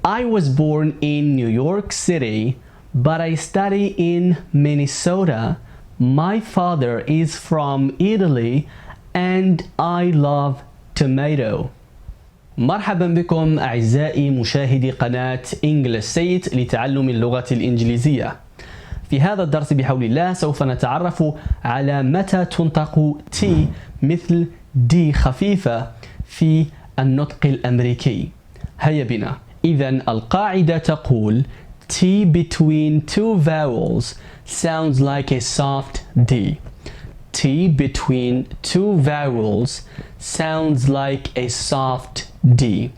I was born in New York City, but I study in Minnesota. My father is from Italy and I love tomato. مرحبا بكم أعزائي مشاهدي قناة English لتعلم اللغة الإنجليزية. في هذا الدرس بحول الله سوف نتعرف على متى تنطق T مثل D خفيفة في النطق الأمريكي. هيا بنا. إذن القاعدة تقول T between two vowels sounds like a soft D. T between two vowels sounds like a soft D.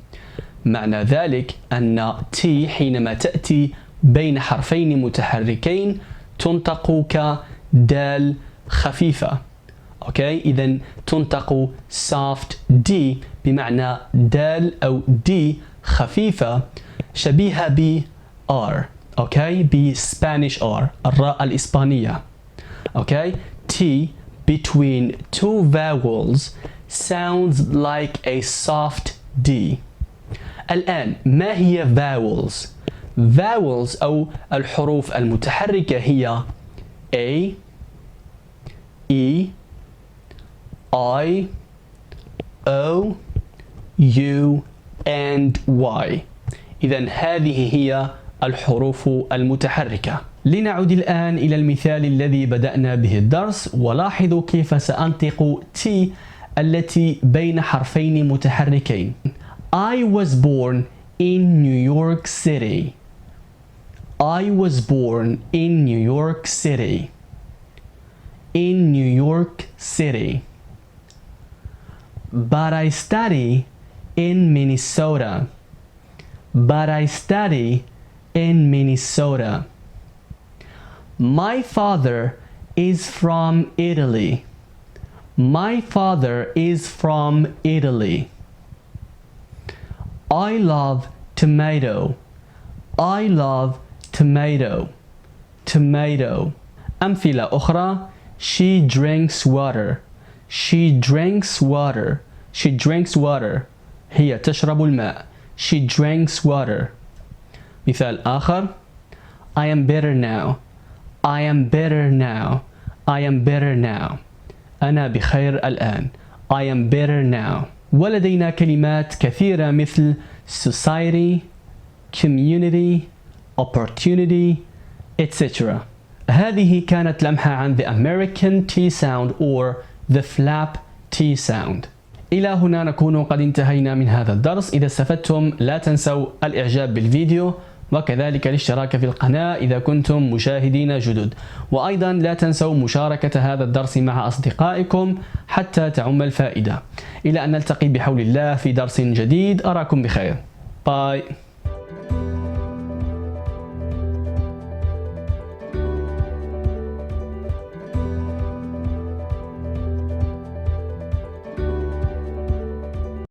معنى ذلك أن T حينما تأتي بين حرفين متحركين تنطق كدال خفيفة. أوكي، إذن تنطق soft D بمعنى دال أو D خفيفة شبيهة ب R. أوكي، ب Spanish R الراء الإسبانية. أوكي، T between two vowels sounds like a soft D. الآن ما هي vowels؟ vowels أو الحروف المتحركة هي A, E, I, O, U and Y. إذن هذه هي الحروف المتحركة. لنعود الآن إلى المثال الذي بدأنا به الدرس ولاحظوا كيف سأنطق T التي بين حرفين متحركين. I was born in New York City. I was born in New York City. In New York City. But I study in Minnesota. But I study in Minnesota. My father is from Italy. My father is from Italy. I love tomato. I love tomato. Tomato. أمثلة أخرى. She drinks water. She drinks water. She drinks water. هي تشرب الماء. She drinks water. مثال آخر. I am better now. I am better now. I am better now. أنا بخير الآن. I am better now. ولدينا كلمات كثيرة مثل society, community, opportunity, etc. هذه كانت لمحة عن the American T sound or the flap T sound. إلى هنا نكون قد انتهينا من هذا الدرس. إذا استفدتم لا تنسوا الإعجاب بالفيديو وكذلك الاشتراك في القناة إذا كنتم مشاهدين جدد، وأيضا لا تنسوا مشاركة هذا الدرس مع أصدقائكم حتى تعم الفائدة. إلى أن نلتقي بحول الله في درس جديد، أراكم بخير. باي.